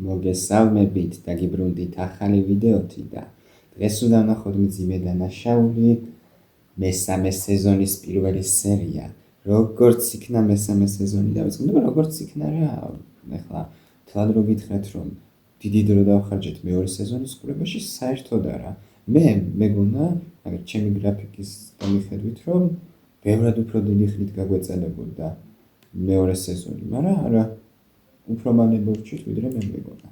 მოგესალმებით და გიბრუნდით ახალი ვიდეოთი და დღეს უნდა ვნახოთ მძიმე დანაშაული მესამე სეზონის პირველი სერია. როგორც იქნა მესამე სეზონი დავიწყოთ, როგორც იქნა რა. ეხლა თლად რო გითხრათ, რომ დიდი დრო დავხარჯეთ მეორე სეზონის ყურებაში, საერთოდ არა. მე მეგონა, მაგრამ ჩემი გრაფიკის მიხედვით, რომ ბევრად უფრო დიდი ხნით გაგვეწელებოდა მეორე სეზონი, მაგრამ არა უფრო მალე მოვჭით, ვიდრე მე მეგონა.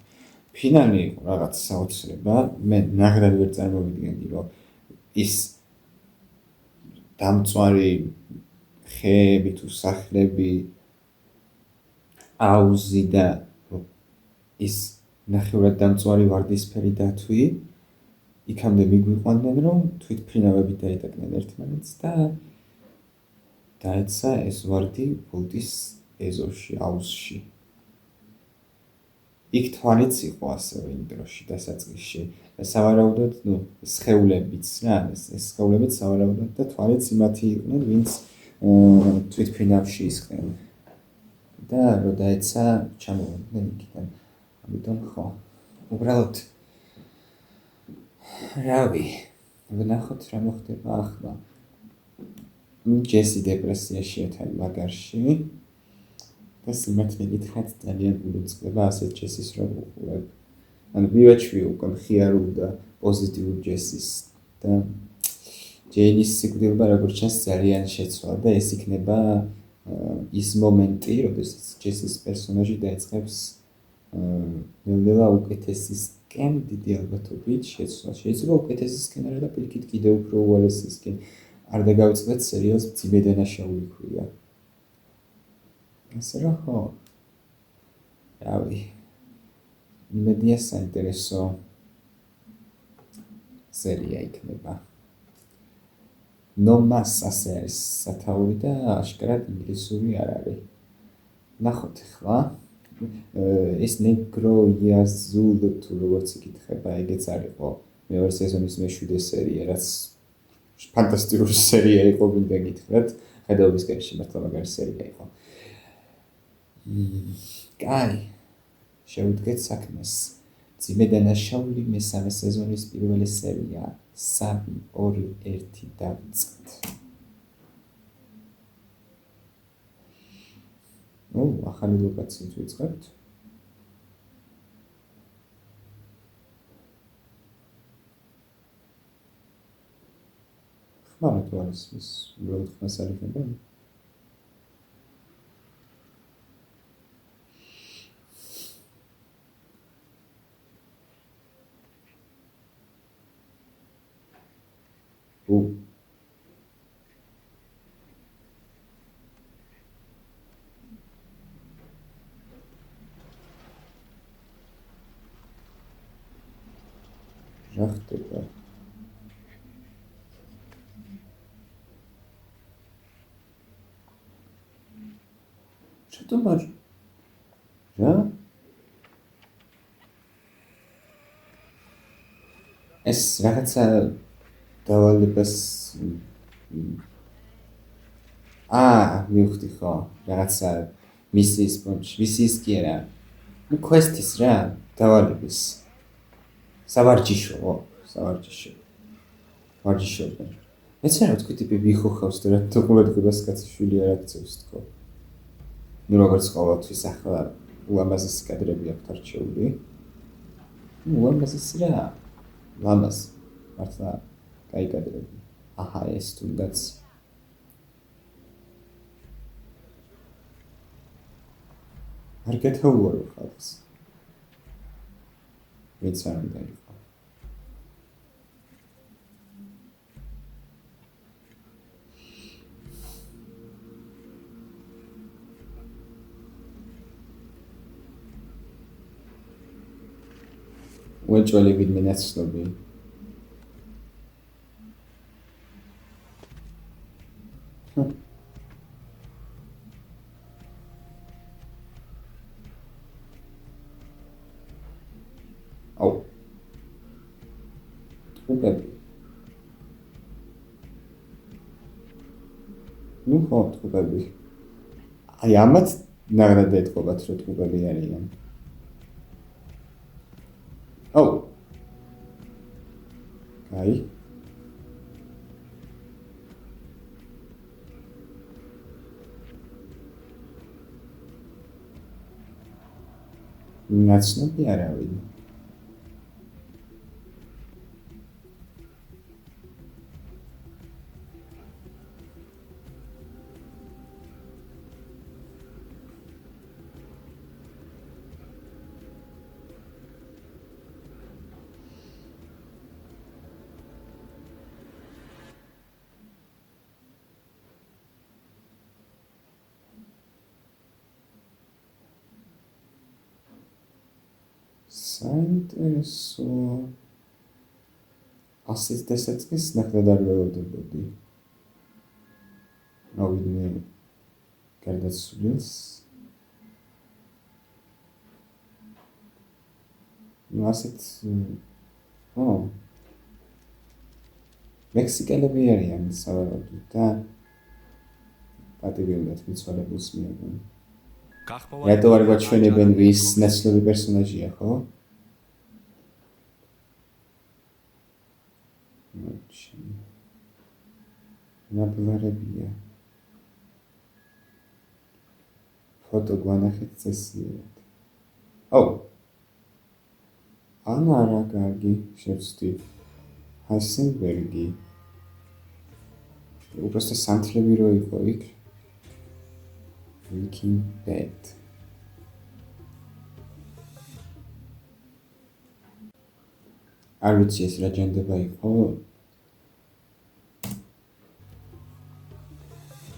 ფინალი იყო რაღაც საოცრება, მე ნახდად ვერ წარმოვიდგენდი, რომ ის დამწვარი ხეები თუ სახლები აუზი და ის ნახევრად დამწვარი ვარდისფერი დათვი იქამდე მიგვიყვანდნენ, რომ თვითმფრინავებით დაეტაკნენ ერთმანეთს და დაეცა ეს ვარდი ბოლტის ეზოში, აუზში. იქ თვალიც იყო ასევე იმ დროში დასაწყისში. სავარაუდოდ, სხეულებიც რა, ეს სხეულებიც სავარაუდოდ და თვალიც იმათი იყვნენ, ვინც თვითმფრინავში ისხდნენ. და რო დაეცა, ჩამოვიდნენ იქიდან. ამიტომ ხო, უბრალოდ რავი, ვნახოთ რა მოხდება ახლა. ჯესი დეპრესიაშია თან მაგარში. და სიმართლე გითხრათ, ძალიან ურუცხლება ასეთ ჯესის რომ უყურებ. ანუ მივაჩვიე უკვე მხიარულ და პოზიტიურ ჯესის და ჯეინის სიკვდილება როგორც ჩანს ძალიან შეცვალა და ეს იქნება ის მომენტი, როდესაც ჯესის პერსონაჟი დაიწყებს ნელ-ნელა უკეთესისკენ დიდი ალბათობით შეცვლა. შეიძლება უკეთესისკენ არა და პირიქით კიდევ უფრო უარესისკენ. არ დაგავიწყდეთ სერიალს მძიმე დანაშაული ქვია. ასე რომ ხო, რავი, იმედია საინტერესო სერია იქნება. ნომას ასე არის სათაური და აშკარად ინგლისური არ არის. ნახოთ ახლა, ეს ნეგრო იაზულ თუ როგორც იკითხება, ეგეც არ იყო მეორე სეზონის მე-7 სერია, რაც ფანტასტიკური სერია იყო, მინდა გითხრათ, ხედავების გარეშე მართლა მაგარი სერია იყო. კაი, შევუდგეთ საქმეს. მძიმე დანაშაული მესამე სეზონის პირველი სერია 3, 2, 1 დავიწყეთ. ახალი ლოკაციით ვიწყებთ. ხმარა თუ არის ის უბრალოდ ხმას არ იქნება? რა ხდება? რატომ არ? რა? ეს რაღაცა დავალებას მივხვდი ხო, რაღაცა მისიის პონჩი, მისიის კი არა, quest-ის რა, დავალების. სავარჯიშო. ვარჯიშობენ. მეც რა თქვი ტიპი ვიხუხავს და რა თქუმადგებას კაცი შვილი არ აქცევს თქო. როგორც ყოველთვის ახლა ულამაზესი კადრები აქვს არჩეული. ულამაზესი რა. ლამაზ. მართლა კაი კადრები. აჰა, ეს თუნდაც არ გეთაუარო ხალხს. ვინც არ უნდა იყო. უეჭველი ვინმე ნაცნობი. ტყუპები. ხო, ტყუპები. აი ამათ ნაღდად ეთყობათ, რომ ტყუპები არიან. აუ. აი. ნაცნობი არავინ. საინტერესო. ასეთ დასაწყისს ნახეთ არ ველოდებოდი. ავიდნე გარდაცვლილს. ნუ ასეთ მექსიკელები არიან სავარაუდოდ და პატივიულად მიცვალებულს მიიღონ. რატო არ გვაჩვენებენ ვის ნაცნობი პერსონაჟია, ხო? ნაბლარებია. ფოტო გვანახეთ წესიერად. აუ. ანა რა კარგი შევწდი. ჰაისენბერგი. უბრალოდ სანთლები რო იყო იქ. Breaking Bad. არ ვიცი ეს რა ჯანდება იყო.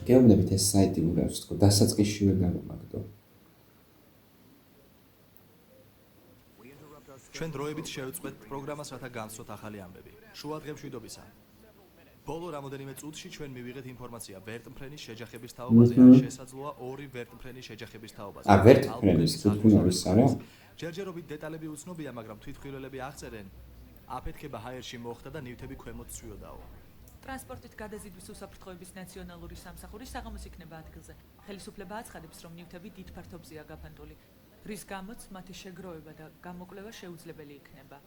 გეუბნებით ეს საიტი ურავს თქო, დასაწყისშივე გამომაგდო. ჩვენ დროებით შევწყვეტ პროგრამას, რათა განსვათ ახალი ამბები. შუა დღემ მშვიდობისა. ბოლო რამოდენიმე წუთში ჩვენ მივიღეთ ინფორმაცია ვერტმფრენის შეჯახების თაობაზე ან შესაძლოა ორი ვერტმფრენის შეჯახების თაობაზე. ვერტმფრენის თვითონ არის არა? ჯერჯერობით დეტალები უცნობია, მაგრამ თვითმხილველები აღწერენ, აფეთქება ჰაერში მოხდა და ნივთები ქვემოთ ცვიოდაო. ტრანსპორტით გადაზიდვის უსაფრთხოების ნაციონალური სამსახური საღამოს იქნება ადგილზე. ხელისუფლება აცხადებს, რომ ნივთები დიდ ფართობზეა გაფანტული, რის გამოც მათი შეგროვება და გამოკვლევა შეუძლებელი იქნება.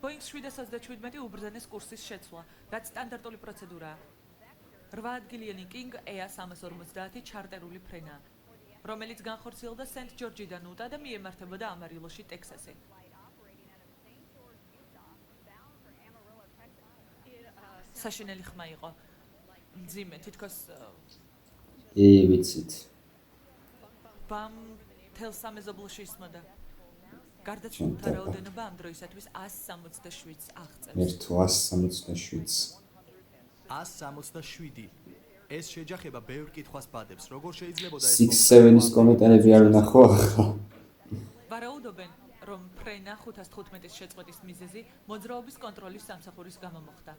Boeing 737 უბრძანეს კურსის შეცვლა, რაც სტანდარტული პროცედურაა. 8 ადგილიანი King EA350 ჩარტერული ფრენაა, რომელიც განხორციელდა სენტ-ჯორჯიდან უტა და მიემართებოდა ამარილოში, ტექსასი. საშინელი ხმა იყო. მძიმე, თითქოს ვიცით. ბამ თელ სამეზობლოში ისმოდა. გარდაცვალთა რაოდენობა ამ დროისათვის 167-ს აღწევს. ერთი 167. 167. ეს შეჯახება ბევრ კითხვას ბადებს. როგორ შეიძლებოდა ეს 6-7-ის კომენტარები არ ვნახო ახლა. ვარაუდობენ, რომ ფრენა 515-ის შეწყვეტის მიზეზი მოძრაობის კონტროლის სამსახურის გამო მოხდა.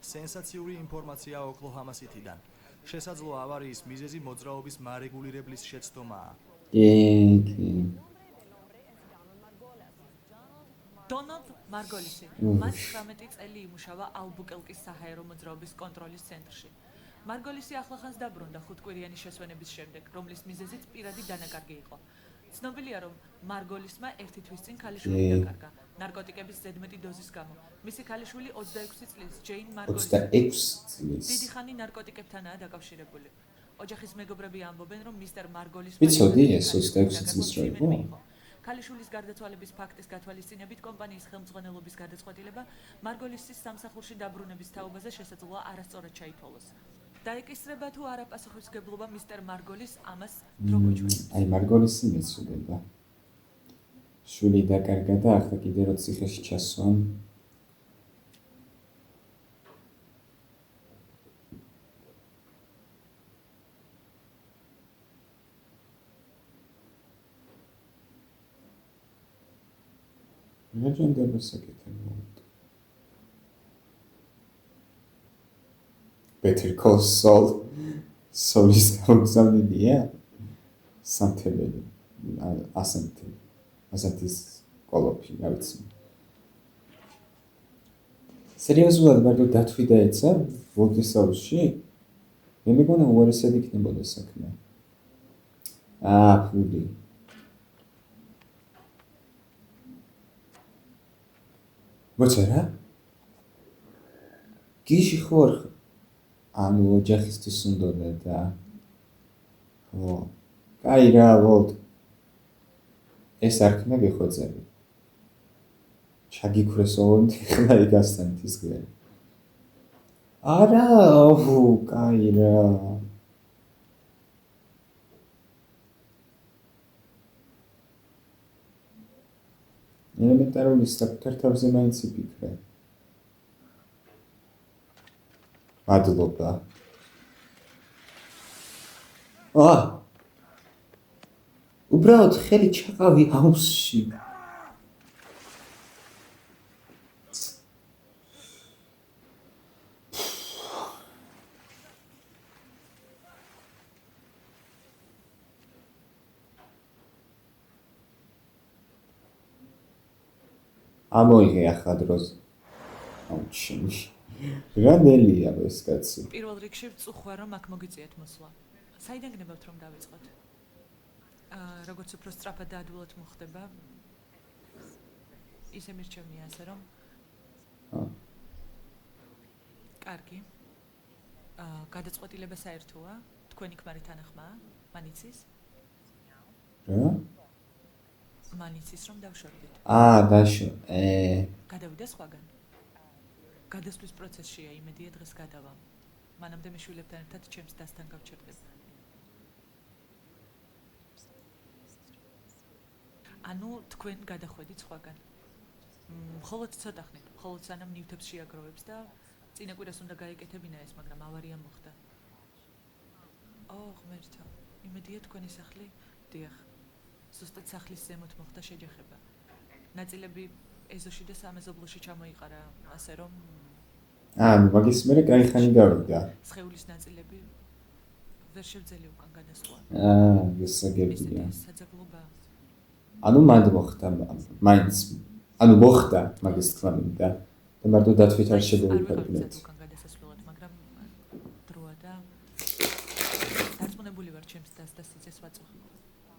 სენსაციური ინფორმაცია ოკლაჰომა სიტიდან. შესაძლოა ავარიის მიზეზი მოძრაობის მარეგულირებლის შეცდომაა. დონალდ მარგოლისი. მას 19 წელი იმუშავა ალბუკერკის საჰაერო მოძრაობის კონტროლის ცენტრში. მარგოლისი ახლახანს დაბრუნდა 5 კვირიანი შესვენების შემდეგ, რომლის მიზეზიც პირადი დანაკარგი იყო. ცნობილია, რომ მარგოლისმა 1 თვის წინ ქალიშვილი დაკარგა, ნარკოტიკების ზედმეტი დოზის გამო. მისი ქალიშვილი 26 წლის ჯეინ მარგოლისი. 26 წლის. დიდი ხანი ნარკოტიკებთანაა დაკავშირებული. ოჯახის მეგობრები ამბობენ, რომ მისტერ მარგოლის ვიცოდი ეს 26 წლის რო იყო. ქალიშვილის გარდაცვალების ფაქტის გათვალისწინებით კომპანიის ხელმძღვანელობის გადაწყვეტილება მარგოლისის სამსახურში დაბრუნების თაობაზე შესაძლოა არასწორად ჩაითვალოს. დაეკისრება თუ არა პასუხისმგებლობა მისტერ მარგოლის ამას დრო გვიჩვენებს. აი მარგოლისი მეცუდება. შვილი დაკარგა და ახლა კიდე რო ციხეში ჩასვან. რა ჯანდება საკეთებო. Better Call Saul. Saulis გამგზავნილია. სანთებელი. ასეთის კოლოფი, რა ვიცი. სერიოზულად მარტო დათვი დაეცა ვოლტისაუსში? მე მეგონა უარესად იქნებოდა საქმე. ფული. მოცა რა? გიში ხوار ანუ ოჯახისთვის უნდა და ხო კაი რა ვოლდ ეს არ ხნა გეხოწები ჩაგიქრეს ოღონდ ხლა იგასთან ის გვერი არა ოჰ კაი რა ელემენტარული საკუთარ თავზე მაინც იფიქრე მადლობა უბრალოდ ხელი ჩაყავი აუზში ამოიღე ახლა დროს აუჩინი რა ნელია ეს კაცი პირველ რიგში ვწუხვა რომ აქ მოგიწიეთ მოსვლა საიდან გნებავთ რომ დავიწყოთ როგორც უფრო სწრაფად და ადვილად მოხდება ისე მირჩევნია ასე რომ კარგი გადაწყვეტილება საერთოა თქვენი ქმარი თანახმაა მანიცის რა მანიცის რომ დავშორდით დაშო გადავიდა სხვაგან გადასვლის პროცესშია იმედია დღეს გადავა მანამდე მიშვილებთან ერთად ჩემს დასთან გავჩერდებ ანუ თქვენ გადახვედით სხვაგან მხოლოდ ცოტა ხნით მხოლოდ სანამ ნივთებს შეაგროვებს და წინა კვირას უნდა გაეკეთებინა ეს მაგრამ ავარია მოხდა ღმერთო იმედია თქვენი სახლი დიახ ზუსტად სახლის ზემოთ მოხდა შეჯახება ნაწილები ეზოში და სამეზობლოში ჩამოიყარა ასე რომ მაგის მერე კაი ხანი გავიდა სხეულის ნაწილები ვერ შევძელი უკან გადასვლა გასაგებია საძაგლობა ანუ მანდ მოხდა მაინც ანუ მოხდა მაგის თქმა მინდა და მარტო დათვით არ შეგევითარგმნეთ უკან გადასასვლელად მაგრამ დროა და დარწმუნებული ვარ ჩემს დას და სიცეს ვაწუხებ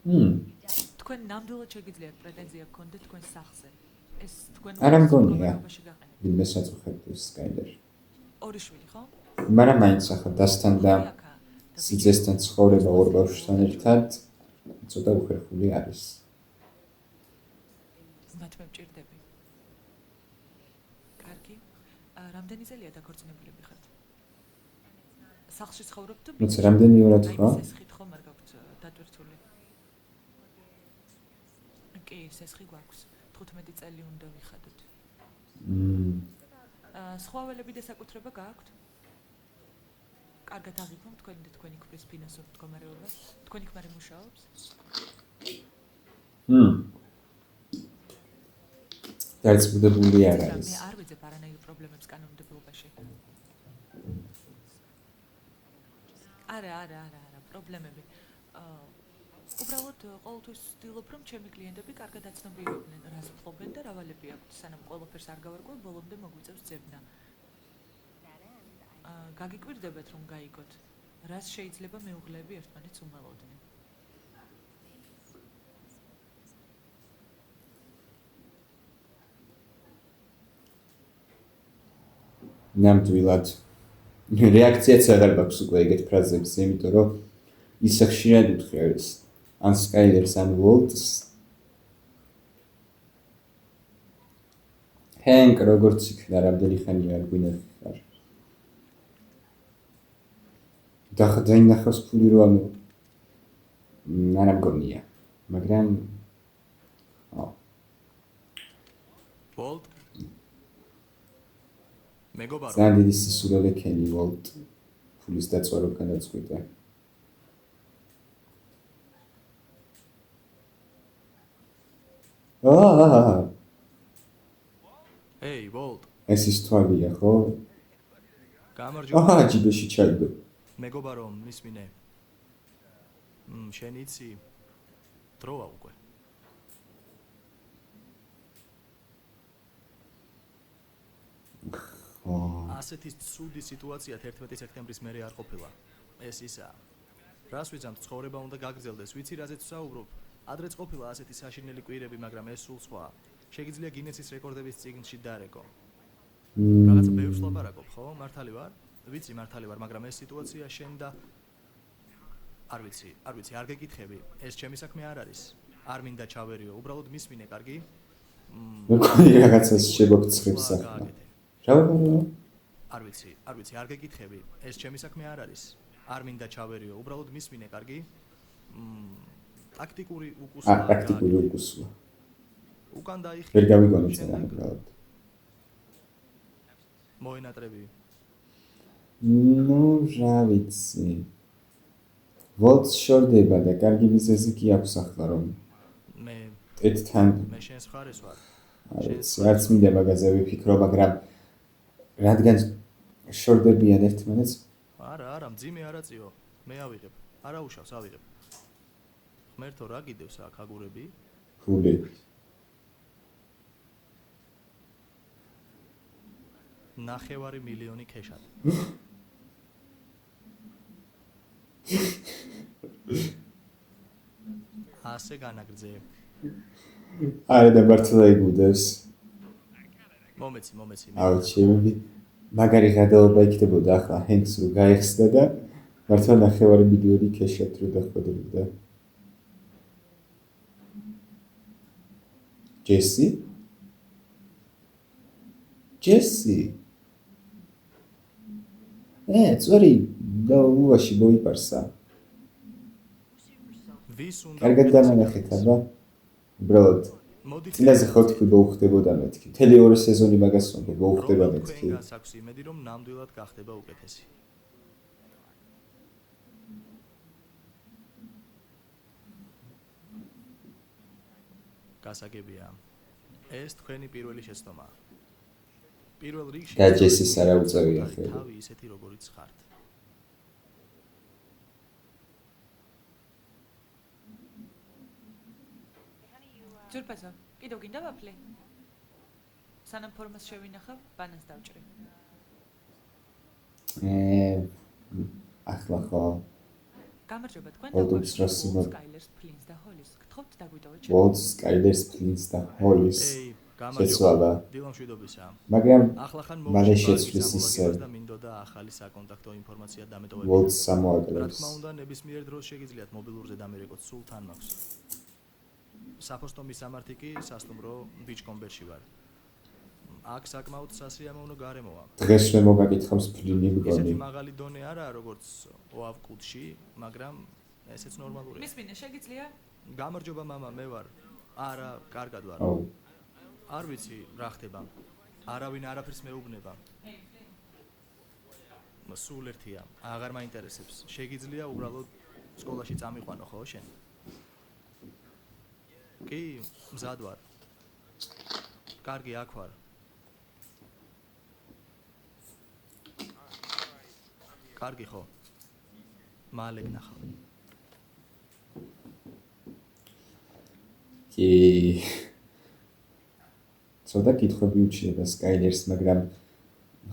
თქვენ ნამდვილად შეგიძლიათ პრეტენზია გქონდეთ თქვენ სახლზე ეს თქვენ არა მგონია ვინმე საწუხებდეს სკაილერ ორი შვილი ხო მაგრამ მაინც ახლა დასთან და სიცესთან ცხოვრება ორ ბავშვთან ერთად ცოტა უხერხული არის მათ მე მჭირდები კარგი რამდენი წელია დაქორწინებულები ხართ სახლში ცხოვრობთ თუ მოიცა რამდენი ორად ხო სესხით ხომ არ გაქვთ დატვირთული კი სესხი გვაქვს 15 წელი უნდა ვიხადოთ სხვა ველები და საკუთრება გააქვთ კარგად აღიქვამთ თქვენი და თქვენი ქმრის ფინანსურ მდგომარეობას თქვენი ქმარი მუშაობს დარწმუნებული არ არის მე არ ვეძებ არანაირ პრობლემებს კანონმდებლობაში არა პრობლემები უბრალოდ ყოველთვის ვცდილობ რომ ჩემი კლიენტები კარგად აცნობიერებდნენ რას ფლობენ და რა ვალები აქვთ სანამ ყველაფერს არ გავარკვევ ბოლომდე მოგვიწევს ძებნა გაგიკვირდებათ რომ გაიგოთ რას შეიძლება მეუღლეები ერთმანეთს უმალოდნენ ნამდვილად რეაქციაც აღარ მაქვს უკვე ეგეთ ფრაზებზე იმიტომ რომ ისე ხშირად უთხრეს ან სკაილერს ან ვოლტს ჰენკ როგორც იქნა რამდენი ხანი არ გვინახარ დაინახავს ფული რო არ მგონია მაგრამ ვოლტ მეგობარო ძალიან დიდი სისულელე ქენი ვოლტ ფულის დაცვა რო განაწყვიტა ეი ვოლტ ეს ის თვალია ხო გამარჯობა ჯიბეში ჩაიდო მეგობარო მისმინე შენ იცი დროა უკვე ასეთი ცუდი სიტუაცია 11 სექტემბრის მერე არ ყოფილა ეს ისა რას ვიძამთ ცხოვრება უნდა გაგრძელდეს ვიცი რაზეც ვსაუბრობ ადრეც ყოფილა ასეთი საშინელი კვირები მაგრამ ეს სულ სხვა შეგიძლია გინესის რეკორდების წიგნში დარეკო. მმ, რაღაცა ბევრს ლაპარაკობ, ხო? მართალი ვარ? ვიცი, მართალი ვარ, მაგრამ ეს სიტუაცია შენ და არ ვიცი, არ გეკითხები. ეს ჩემი საქმე არ არის. არ მინდა ჩავერიო, უბრალოდ მისმინე, კარგი? მეკონი რაღაცას შეგოგცხრებს ახლა. გააკეთე. რა ვარ? არ ვიცი, არ გეკითხები. ეს ჩემი საქმე არ არის. არ მინდა ჩავერიო, უბრალოდ მისმინე, კარგი? ტაქტიკური უკუსვა. ტაქტიკური უკუსვა. უკან დაიხი. ვერ გავიგონე წერა უბრალოდ. მოენატრები. ნუ რა ვიცი. ვოლტს შორდება და კარგი მიზეზი კი აქვს ახლა რომ მე ტეტთან შენს ხარეს ვარ. არც მინდა მაგაზე ვიფიქრო, მაგრამ რადგან შორდებიან ერთმანეთს, არა, მძიმე არაწიო. მე ავიღებ. არა უშავს, ავიღებ. ღმერთო, რა გიდევს აქ აგურები? ფული. ნახევარი მილიონი ქეშად. ასე განაგრძე. არა და მართლა იგუდებს. მომეცი. აუჩემები მაგარი გადაობა იქნებოდა ახლა ჰენკს რო გაიხსნა და მართლა ნახევარი მილიონი ქეშად რო დახვედრიდა. ჯესი? წვერი და უაში მოიპარსა. ვის უნდა კარგად დამანახეთ, აბა. უბრალოდ მოდი წინაზე ხო თქვი მოუხდებოდა მეთქი. მთელი ორი სეზონი მაგას უნდა მოუხდება მეთქი. თქვენ გასაქვს იმედი, რომ ნამდვილად გახდება უკეთესი. გასაგებია. ეს თქვენი პირველი შეცდომაა. პირველ რიგში და ჯესის არა უწევია ხელი. თავი ისეთი როგორიც ხართ. ჯურბაზო, კიდევ გინდა ვაფლი? სანამ ფორმას შევინახავ, ბანანს დავჭრი. ახლა ხო გამარჯობა, თქვენ Oldham's Racing of- Skylers Flins და Hollis. გთხოვთ დაგვიტოვოთ Wolves, Skylers, Flins და Hollis გამარჯობა. შეცვალა. დილო მშვიდობისა. მაგრამ ახლა ხან მალე მოვიწყდა შეცვლის ის ისე და მინდოდა ახალი საკონტაქტო ინფორმაცია დამეტოვებინა. Wolves რა სამოაგრებს. თქმა უნდა, ნებისმიერ დროს შეგიძლიათ მობილურზე დამირეკოთ, სულ თან მაქვს. საფოსტო მისამართი კი სასტუმრო ბიჩკომბერში ვარ. აქ საკმაოდ სასიამოვნო გარემოა. დღეს მე მოგაკითხავს ფლინი ისეთი მგონი. მაღალი დონე არაა, როგორც ოავ კუდში, მაგრამ ესეც ნორმალურია. მისმინე, შეგიძლია? გამარჯობა მამა, მე ვარ. არა, კარგად ვარ. აუ, არ ვიცი რა ხდება. არავინ არაფერს მეუბნება. სულ ერთია, აღარ მაინტერესებს. შეგიძლია უბრალოდ სკოლაში წამიყვანო, ხო, შენ? კი, მზად ვარ. კარგი, აქ ვარ. კარგი ხო? მალე გნახავ. კი ცოტა კითხვები უჩნდება Skylers, მაგრამ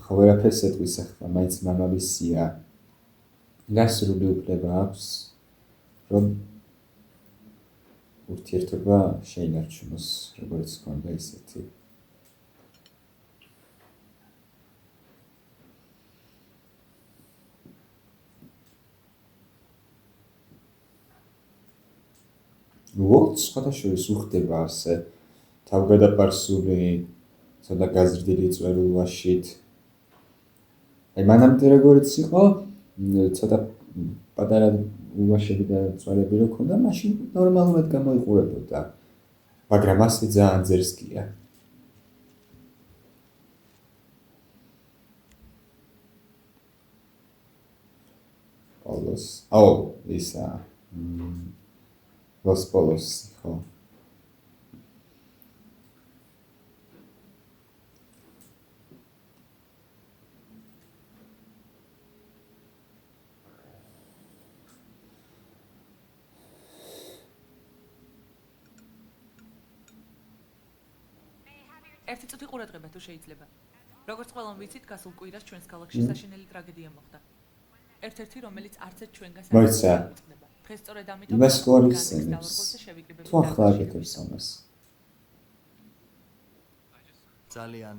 ხო ვერაფერს ეტყვის ახლა, მაინც მამამისია. გასრული უფლება აქვს, რომ ურთიერთობა შეინარჩუნოს, როგორც ჰქონდა ისეთი. Wolves სხვადასხვა უხდება ასე თავგადაპარსული, ცოტა გაზრდილი წვერულვაშით. აი მანამდე როგორიც იყო, ცოტა პატარა ულვაშები და წვერები რო ქონდა, მაშინ ნორმალურად გამოიყურებოდა. მაგრამ ასე ძალიან ძერს გია. ისა Los Polos, ხო. ერთი წუთი ყურადღება თუ შეიძლება. როგორც ყველამ ვიცით, გასულ კვირას ჩვენს ქალაქში საშინელი ტრაგედია მოხდა. ერთ-ერთი, რომელიც არც ერთ ჩვენგანს მოიცა. იწყება. დღეს სწორედ ამიტომ იმას განსაკუთრებით ყურის სცენებს. დავარღვევს და შევიკრიბებ თუ ახლა აკეთებს ამას. ძალიან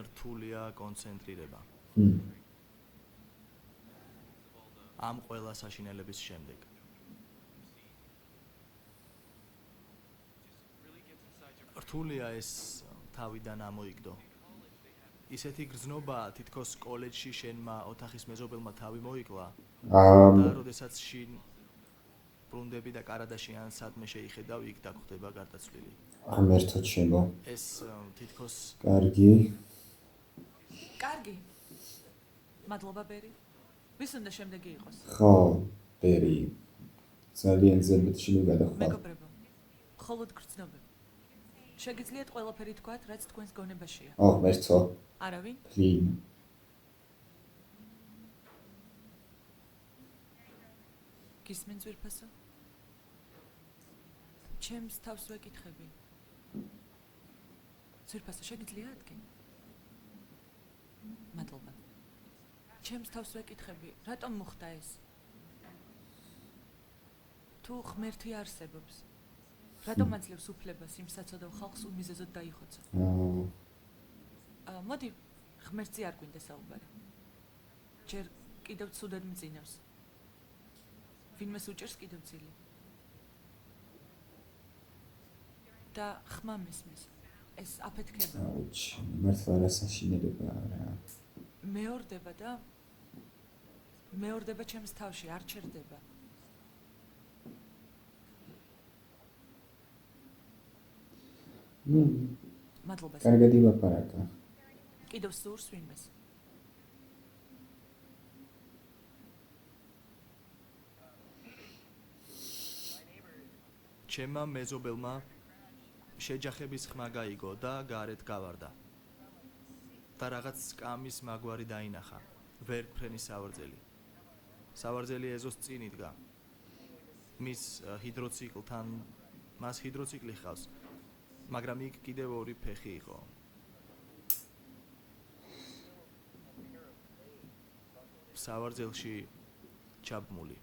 რთულია კონცენტრირება. ამ ყველა საშინელების შემდეგ. რთულია ეს თავიდან ამოიგდო. ისეთი გრძნობა თითქოს კოლეჯში შენმა ოთახის მეზობელმა თავი მოიკლა და როდესაც შინ ბრუნდები და კარადაში ან სადმე შეიხედავ იქ დაგხვდება გარდაცვლილი. ამერთოდ შემო. ეს თითქოს კარგი. კარგი. მადლობა ბერი. ვის უნდა შემდეგი იყოს? ხო, ბერი. ძალიან ზემოთ შემიგადახვალ. მეგობრებო. მხოლოდ გრძნობები. შეგიძლიათ ყველაფერი თქვათ, რაც თქვენს გონებაშია. მერცო. არავინ? ფლინ. გისმენთ ძვირფასო? ჩემს თავს ვეკითხები. ძვირფასო, შეგიძლია ადგენ? მადლობა. ჩემს თავს ვეკითხები, რატომ მოხდა ეს? თუ ღმერთი არსებობს, რატომ აძლევს უფლებას იმ საცოდავ ხალხს უმიზეზოდ დაიხოცა? მოდი, ღმერთზე არ გვინდა საუბარი. ჯერ კიდევ ცუდად მძინავს. ვინმეს უჭერს კიდევ ძილი. და ხმა მისმის. ეს აფეთქება. აუჩი, მართლა რა საშინელებაა რა. მეორდება ჩემს თავში, არ ჩერდება. მადლობა. კარგად ილაპარაკა. კიდევ სურს ვინმეს? ჩემმა მეზობელმა შეჯახების ხმა გაიგო და გარეთ გავარდა. და რაღაც სკამის მაგვარი დაინახა. ვერ გფრენის სავარძელი. სავარძელი ეზოს წინ იდგა. მას ჰიდროციკლი ჰყავს. მაგრამ იქ კიდევ ორი ფეხი იყო. სავარძელში ჩაბმული.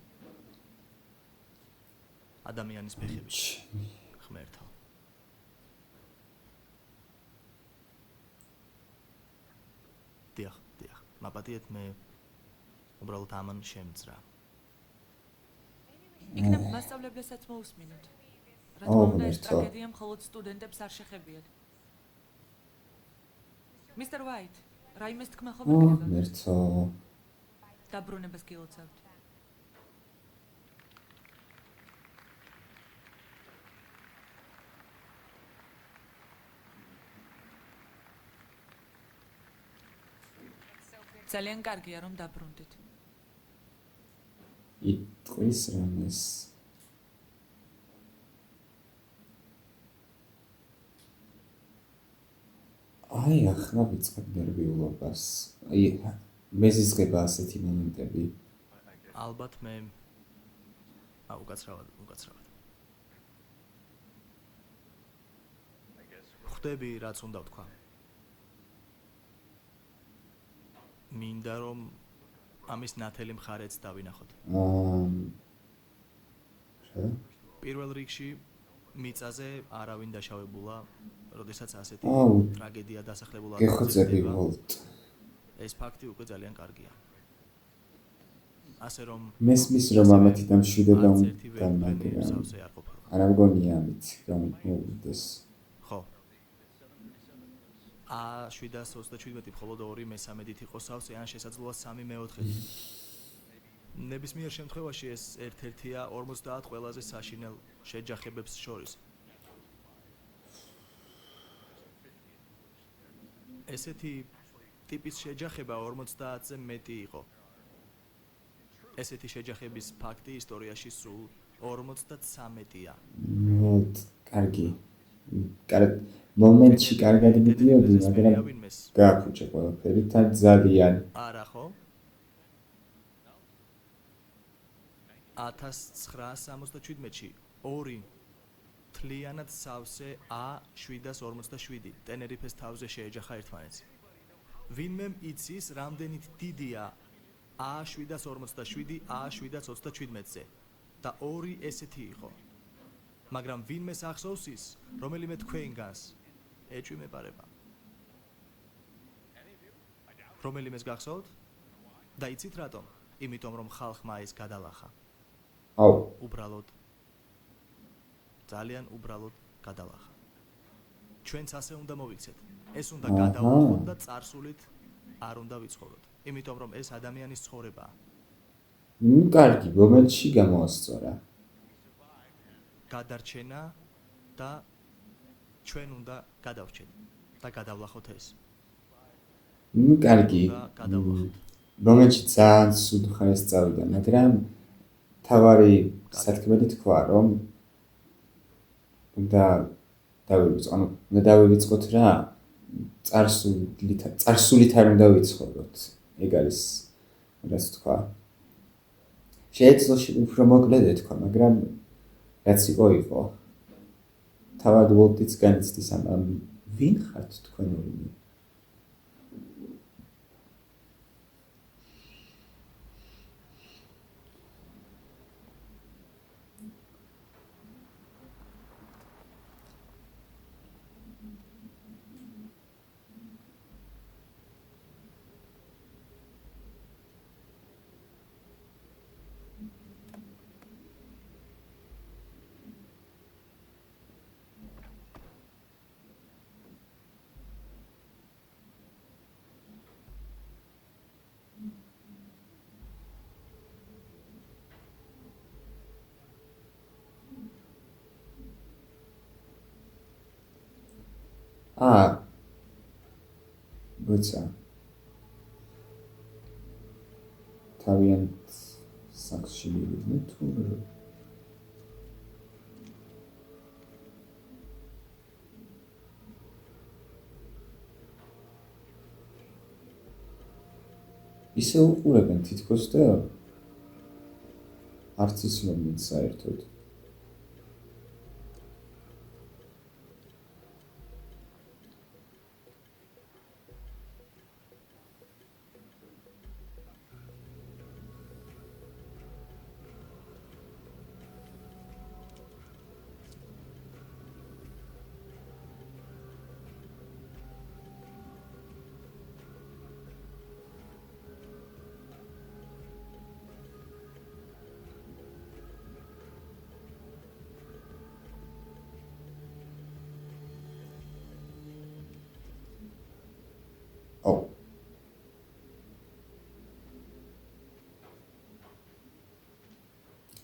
ადამიანის ფეხები. ღმერთო. დიახ. მაპატიეთ მე უბრალოდ ამან შემძრა. იქნებ მასწავლებლებსაც მოусმინოთ. რა თქმა უნდა, ეს ტრაგედია მხოლოდ სტუდენტებს არ შეხებიათ. მისტერ ვაით, რაიმეს თქმა ხო მეკრებათ? მერცო. დაბრუნებას გილოცავთ. ძალიან კარგია რომ დაბრუნდით. იტყვის რამეს. ახლა ვიწყებ ნერვიულობას. მეზიზღება ასეთი მომენტები. ალბათ მე უკაცრავად. ხვდები რაც უნდა ვთქვა. მინდა რომ ამის ნათელი მხარეც დავინახოთ. პირველ რიგში მიწაზე არავინ დაშავებულა, როდესაც ასეთი ტრაგედია დასახლებულა. გეხოცები ვოლტ. ეს ფაქტი უკვე ძალიან კარგია. ასე რომ მესმის რომ ამათი დამშვიდება დამაგრა. არა მგონია ამით რომ მოვიდეს. ხო. 727 მხოლოდ 2/3 იყო სავსე ან შესაძლოა 3/4. ნებისმიერ შემთხვევაში ეს ერთ-ერთია 50 ყველაზე საშინელ შეჯახებებს შორის. ესეთი ტიპის შეჯახება 50-ზე მეტი იყო. ესეთი შეჯახების ფაქტი ისტორიაში სულ 53-ია. კარგი. მომენტში კარგად მიდიოდი, მაგრამ გააფუჭე ყველაფერი თან ძალიან. არა ხო? 1967-ში 2 თლიანად სავსე A747 ტენერიფეს თავზე შეეჯახა ერთმანეთს. ვინმემ იცის, რამდენით დიდია A747 A727-ზე და 2 ესეთი იყო. მაგრამ ვინმეს ახსოვს ის, რომელიმე თქვენგანს ეჭვი მეპარება. რომელიმეს გახსოვთ? და იცით რატომ? იმიტომ რომ ხალხმა ეს გადალახა. აუ, უბრალოდ ძალიან უბრალოდ გადალახა. ჩვენც ასე უნდა მოვიქცეთ. ეს უნდა გადავუხოთ და წარსულით არ უნდა ვიცხოვროთ. იმიტომ რომ ეს ადამიანის ცხოვრებაა. კარგი, მომენტში გამოასწორა. გადარჩენა და ჩვენ უნდა გადავრჩეთ და გადავლახოთ ეს. კარგი. მომენტში ძალიან სულ ხარეს წავიდა, მაგრამ თავარი სათქმელი თქვა, რომ უნდა დავივიწყოთ რა, წარსულით არ უნდა ვიცხოვროთ. ეგ არის რაც თქვა. შეიძლება უფრო მოკლედ ეთქვა, მაგრამ რაც იყო. თავად ვოლტიც განიცდის ამ ვინ ხართ თქვენ ორივე? Băța. Თავიანთ საქსში მივიდნენ თუ ისე უყურებენ თითქოს და არც იცნობენ საერთოდ.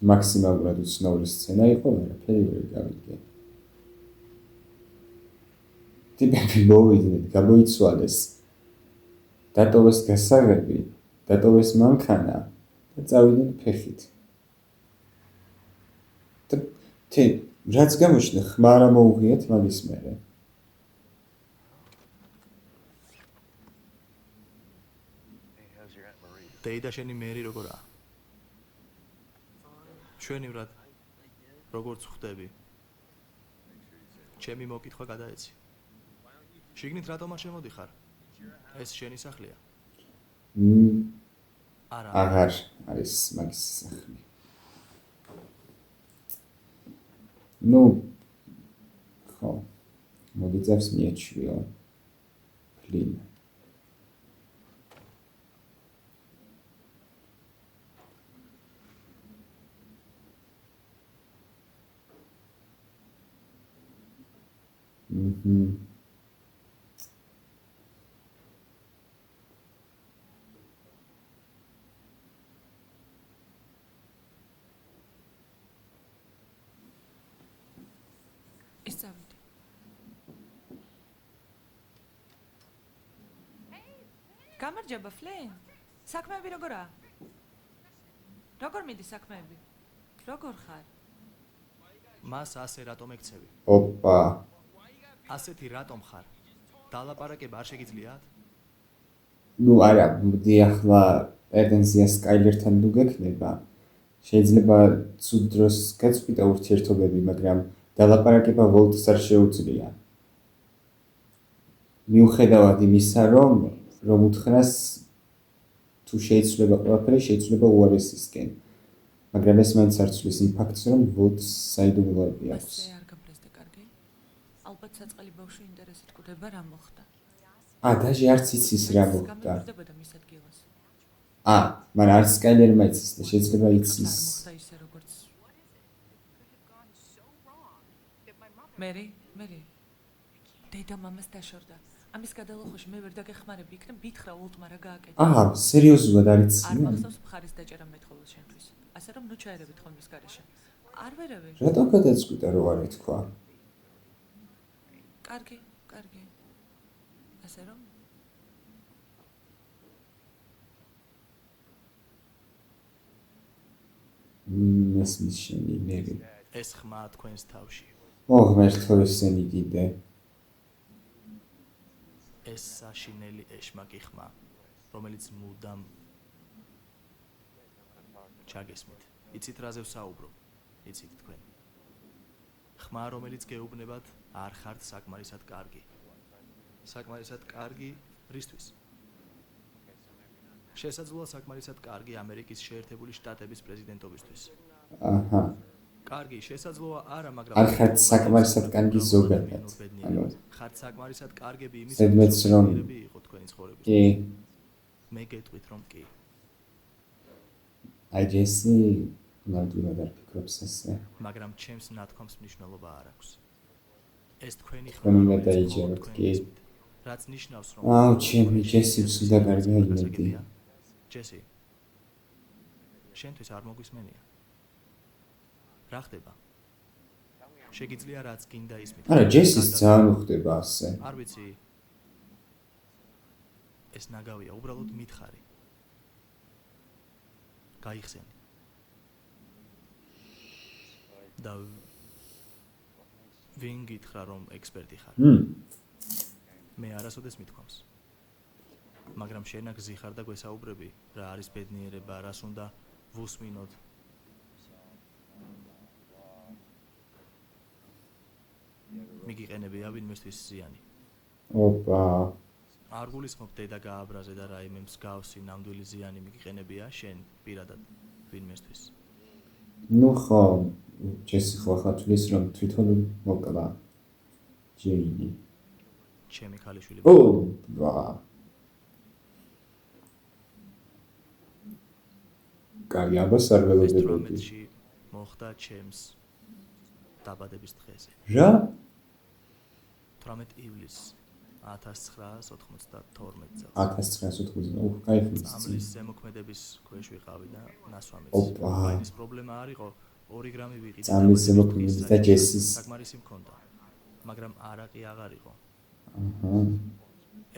მაქსიმალურად უცნაური სცენა იყო, არაფერი ვერ გავიგე. ტიპები მოვიდნენ, გამოიცვალეს. დატოვეს გასაღები, დატოვეს მანქანა და წავიდნენ ფეხით. და რაც გამოჩნდა, ხმა არ მოუღიათ მაგის მერე. დეიდა შენი მერი როგორაა? ჩვენივრად როგორც ხვდები. ჩემი მოკითხვა გადაეცი. შიგნით რატომ არ შემოდიხარ? ეს შენი სახლია? არა. აღარ არის მაგის სახლი. ხო. მოგიწევს მიეჩვიო. ფლინ. ისწავლეთ. გამარჯობა, ფლინ. საქმეები როგორაა? როგორ მიდის საქმეები? როგორ ხარ? მას ასე რატომ ეკცევი? ოპა. ასეთი რატომ ხარ? დალაპარაკება არ შეგიძლიათ? არა, მოდი ახლა პეტენზია სკაილერთან თუ გექნება. შეიძლება ცუდ დროს გაწყვიტა ურთიერთობები, მაგრამ დალაპარაკება ვოლტს არ შეუძლია. მიუხედავად იმისა, რომ უთხრას თუ შეიცვლება ყველაფერი, შეიცვლება უარესისკენ. მაგრამ ეს მაინც არ ცვლის იმ ფაქტს, რომ ვოლტს საიდუმლოები აქვს. არ გაბრაზდა კარგი? ალბათ 20 ბავშვი ინტერესით კვდება რა მოხდა. დაჟე არც იცის რა მოხდა. გამეფრდებოდა მის ადგილას. მაგრამ არც სკაილერმა იცის და შეიძლება არ იცის. მოხდა ისე როგორც მერი დედა მამას დაშორდა. ამის გადალახვაში მე ვერ დაგეხმარები, იქნებ გითხრა ულტმა რა გააკეთა. სერიოზულად არ იცი. არ მახსოვს მხარის დაჭერა მეტყველს შენთვის. ასე რომ ნუ ჩაერებით ხოლმე ის გარეშე. არ ვერავე. რატომ გადაწყვიტა რომ არ ეთქვა? კარგი. ასე რომ მესმის შენი მერი. ეს ხმა თქვენს თავში. ღმერთო ესენი კიდე. ეს საშინელი ეშმაკი ხმა, რომელიც მუდამ ჩაგესმით. იცით რაზე ვსაუბრობ? იცით თქვენ. ხმა, რომელიც გეუბნებათ, არ ხართ საკმარისად კარგი. საკმარისად კარგი რისთვის? შესაძლოა საკმარისად კარგი ამერიკის შეერთებული შტატების პრეზიდენტობისთვის. კარგი, შესაძლოა არა, მაგრამ არ ხართ საკმარისად კარგი ზოგადად. ხართ საკმარისად კარგები იმის ზედმეტს რომ იყო თქვენი ცხოვრების. კი. მე გეტყვით რომ კი. ჯესი ნამდვილად არ ფიქრობს ესე. მაგრამ ჩემს ნათქვამს მნიშვნელობა არ აქვს. ეს თქვენი ხმა უნდა დაიჯეროთ, კი. რაც ნიშნავს რომ ჩემი ჯესი სულა კარგი იმედი. ჯესი შენთვის არ მოგვისმენია. რა ხდება? შეგიძლია რაც გინდა ისმით. არა, ჯესის ძალიან უხდება ასე. არ ვიცი. ეს ნაგავია, უბრალოდ მითხარი. გაიხსენი. და ვინ გითხრა რომ ექსპერტი ხარ? მე არასოდეს მithქვამს. მაგრამ შენ აქ ზიხარ და გვესაუბრები, რა არის ბედნიერება, რას უნდა ვუსმინოთ. მიგიყენებია ვინმესთვის ზიანი. არ გულისხმობ დედა გააბრაზე და რაიმე მსგავსი ნამდვილი ზიანი მიგიყენებია შენ პირადად ვინმესთვის. ხო, ჯესი ხო თulis რომ თვითონ მოკლა. ჯეინი. ჩემი ქალიშვილი. კარგი, აბას არ ველოდებოდი. მოხდა ჩემს დაბადების დღეზე. რა? 18 ივლისს 1992 წელს. 1992. კაიფი. ამლის ზემოქმედების ქვეშ ვიყავი და ნასვამეც. ის პრობლემა არ იყო 2 გრამი ვიყიდე. ამლის ზემოქმედების და ჯესის საკმარისი მქონდა. მაგრამ არაყი აღარ იყო.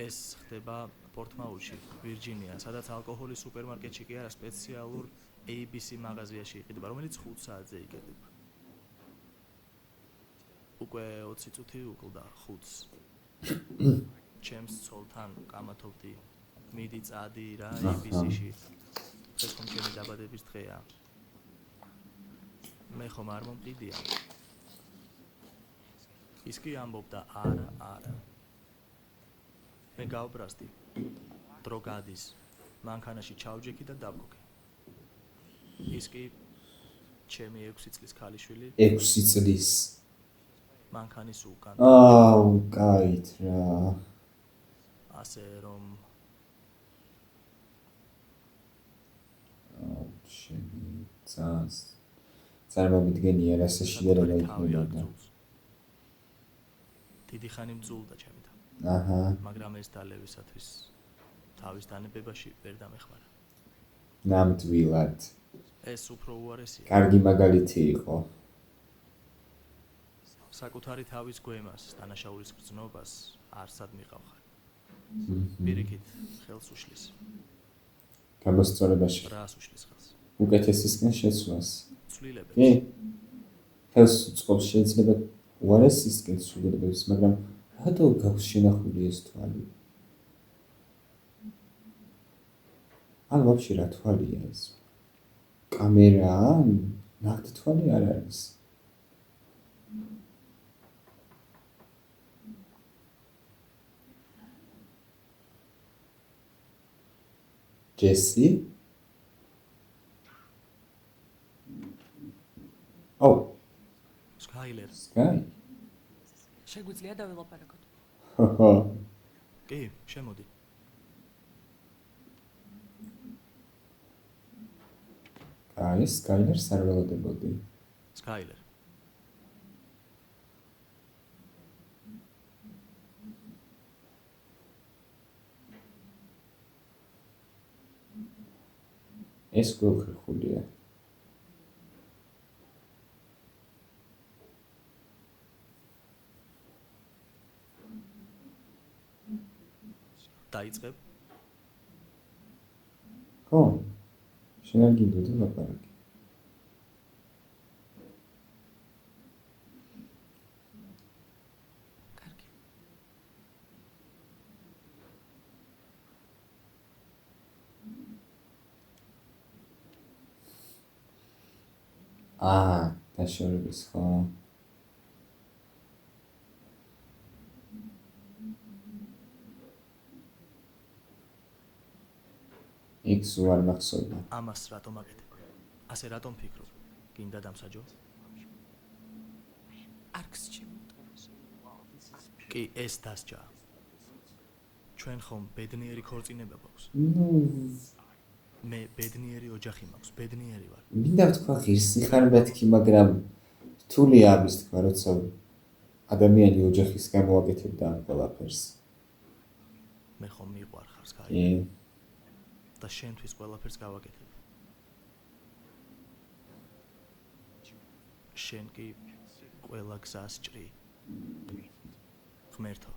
ეს ხდება პორტმაუთში, ვირჯინია, სადაც ალკოჰოლის სუპერმარკეტში კი არა სპეციალურ ABC მაღაზიაში იყიდება, რომელიც 5 საათზე იკეტება. უკვე 20 წუთი უკლდა 5-ს. ჩემს ცოლთან კამათობდი, მიდი წადი რა ABC-ში. ეს ხომ ჩემი დაბადების დღეა. მე ხომ არ მომყიდია. ის კი ამბობდა არა. მე გავბრაზდი. დრო გადის. მანქანაში ჩავჯექი და დავგოგე. ის კი ჩემი 6 წლის ქალიშვილი. 6 წლის. მანქანის უკან. კაით რა. ასე რომ ჩემი წარმომიდგენია რა შეშლება იქნებოდა. დიდი ხანი მძულდა ჩემი და. მაგრამ ეს დალევისათვის თავის დანებებაში ვერ დამეხმარა. ნამდვილად. ეს უფრო უარესია. კარგი მაგალითი იყო. საკუთარი თავის გვემას, დანაშაულის გრძნობას არსად მიყავხარ. პირიქით ხელს უშლის. გამოსწორებაში. რას უშლის ხელს? უკეთესისკენ შეცვლას. ცვლილებებს. კი. ხელს უწყობს შეიძლება უარესისკენ ცვლილებებს, მაგრამ რატო გაქვს შენახული ეს თვალი? ვაფშე რა თვალია ეს? კამერა? ნახტი თვალი არ არის. ჯესი? სკაილერ. სკაი? შეგვიძლია დავილაპარაკოთ. ჰოჰო. კი, შემოდი. აი, სკაილერს არ ველოდებოდი. სკაილერ. ეს გულხირხულია. დაიწყებ. ხო. შენ არ გინდოდი ლაპარაკი. კარგი. დაშორების ხო? იქ უარ მახსოვდა. ამას რატომ აკეთებ? ასე რატომ ფიქრობ? გინდა დამსაჯო? არ გსჩი. კი, ეს დასჯა. ჩვენ ხომ ბედნიერი ქორწინება გვაქვს. მე ბედნიერი ოჯახი მაქვს, ბედნიერი ვარ. მინდა ვთქვა ღირსი ხარ მეთქი, მაგრამ რთულია ამის თქვა, როცა ადამიანი ოჯახის გამო აკეთებდა ამ ყველაფერს. მე ხომ მიყვარხარ სკაი კი. და შენთვის ყველაფერს გავაკეთებ. შენ კი ყველა გზას ჭრი. ღმერთო,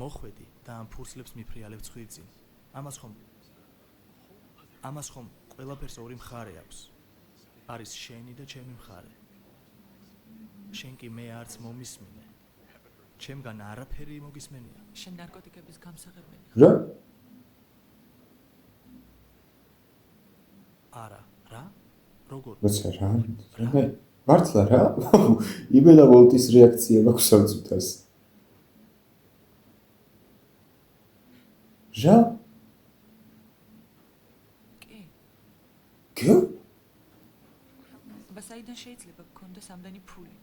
მოხვედი და ამ ფურცლებს მიფრიალებ ცხვირწინ. ამას ხომ ყველაფერს ორი მხარე აქვს. არის შენი და ჩემი მხარე. შენ კი მე არც მომისმინე. ჩემგან არაფერი მოგისმენია. შენ ნარკოტიკების გამსაღებელი. რა? არა, რა? როგორ? როცა რა? მართლა რა? იმენა ვოლტის რეაქცია მაქვს ამ წუთას. რა? კი. კი? ბასაიდან შეიძლება გქონდეს ამდენი ფული.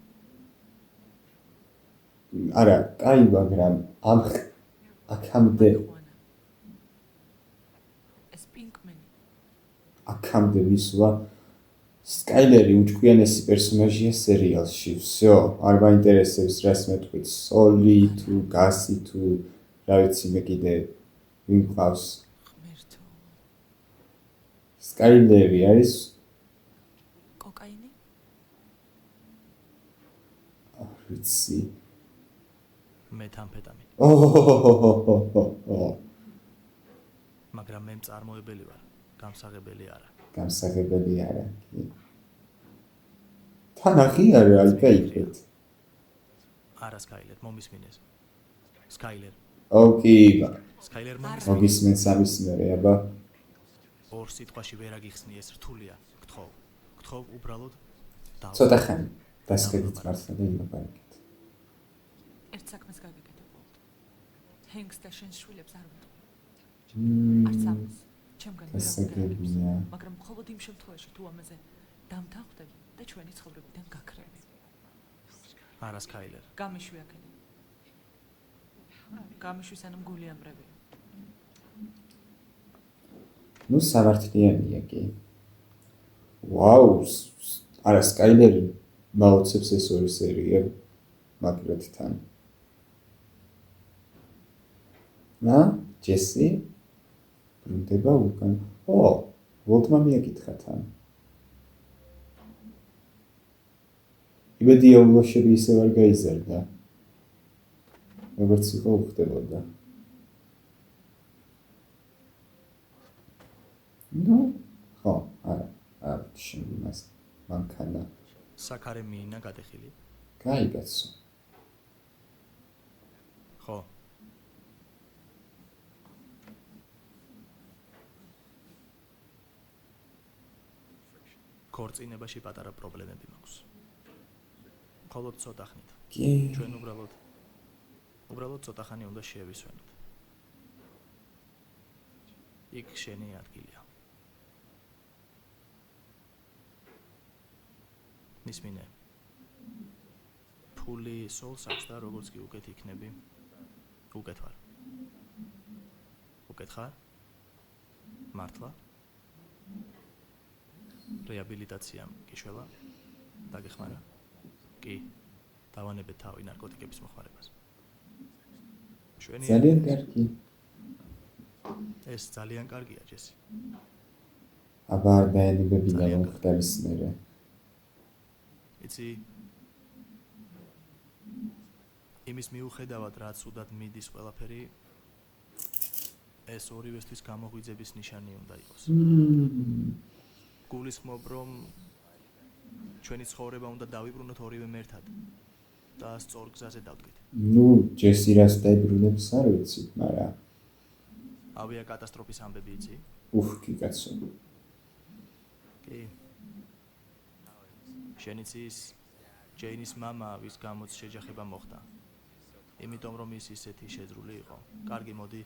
არა, კაი, მაგრამ აქამდე ეს პინკმენი. აქამდე ვისვა სკაილერი უჩქუიანესი პერსონაჟია სერიალში. всё, არ მაინტერესებს რას მეტყვით, სოლი თუ გასი თუ რა ვიცი მე კიდე ვინ ყავს. ღმერთო. სკაილერი არის კოკაინი? ვიცი. მეთამფეტამინი. მაგრამ მე მწარმოებელი ვარ, გამსაღებელი არა. გამსაღებელი არა. თან აღიარა აი კაიფეთ. არა სკაილერ, მომისმინეს. სკაილერ. ოკეი, სკაილერ მოგისმენს ამის მერე, აბა. ორ სიტყვაში ვერ აგიხსნი, ეს რთულია. გთხოვ უბრალოდ და ცოტა ხანი დასკედით მართლა და იმაპარაკეთ. ერთ საქმეს გაგიკეთებ ვოლტ. ჰენგს და შენს შვილებს არ ვიტყვი. მმ, არც ამას. ჩემგან ვერ დასაგებია. აღგებია. მაგრამ მხოლოდ იმ შემთხვევაში თუ ამაზე დამთანხმდები და ჩვენი ცხოვრებიდან გაქრები. არა სკაილერ. გამიშვი აქედან. გამიშვი სანამ გული ამრევია. ნუ სამართლიანია კი. ვაუ, არა სკაილერი მაოცებს ეს ორი სერია მაგრეთთან. ჯესი ბრუნდება უკან. ვოლტმა მიაკითხა თან. იმედია ულოშები ისევ არ გაიზარდა. როგორც იყო უხდებოდა. ხო, არა, შემდგომას მანქანა. საქარე მიინა გადეხილი. კაი კაცო. ხო. ქორწინებაში პატარა პრობლემები მაქვს. მხოლოდ ცოტა ხნით. კი. ჩვენ უბრალოდ ცოტა ხანი უნდა შევისვენოთ. იქ შენი ადგილია. მისმინე. რთული სოლს აქვს და როგორც კი უკეთ იქნები. უკეთ ვარ. უკეთ ხარ? მართლა? რეაბილიტაციამ კიშველა? დაგეხმარა? კი. დავანებეთ თავი ნარკოტიკების მოხმარებას. ძალიან კარგი. ეს ძალიან კარგია, ჯესი. აბა არ დაენებებინა რომ ხდარის მერე. იცი იმის მიუხედავად რაც უდად მიდის ყველაფერი ეს ორივესთვის გამოღვიძების ნიშანი უნდა იყოს. გულისხმობ რომ ჩვენი ცხოვრება უნდა დავიბრუნოთ ორივე ერთად და სწორ გზაზე დავდგეთ. ნუ ჯესი რას დაიბრუნებს არ ვიცი, მაგრამ ავიაკატასტროფის ამბები იცი? კი კაცო. კი. შენიცის ჯეინის მამა ვის გამოც შეჯახება მოხდა. იმიტომ რომ ის ისეთი შეძრული იყო. კარგი, მოდი.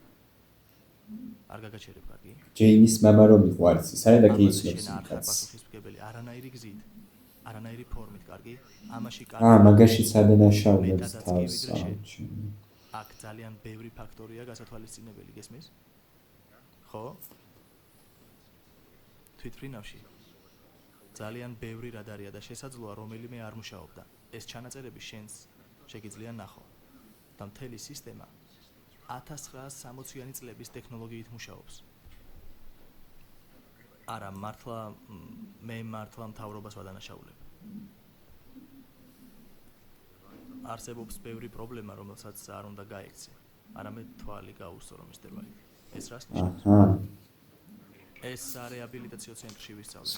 არ გაგაჩერებ, კარგი? ჯეინის მამა რომ იყო არც ის არა და კი იცნობს შენ არ ხარ კაცს. პასუხისმგებელი, არანაირი გზით, არანაირი ფორმით, კარგი? ამაში მაგაშიც ადანაშაულებს თავს ამჩნი. აქ ძალიან ბევრი ფაქტორია გასათვალისწინებელი, გესმის? ხო? თვითფრინავში ძალიან ბევრი რადარია და შესაძლოა რომელიმე არ მუშაობდა. ეს ჩანაწერები შენს შეგიძლია ნახო. და მთელი სისტემა 1960-იანი წლების ტექნოლოგიით მუშაობს. არა, მე მართლა მთავრობას ვადანაშაულებ. არსებობს ბევრი პრობლემა, რომელსაც არ უნდა გაექცე. არამედ თვალი გაუსწრო, მისტერ ვაიტი. ეს რას ნიშნავს? ეს რეაბილიტაციო ცენტრში ვისწავლე.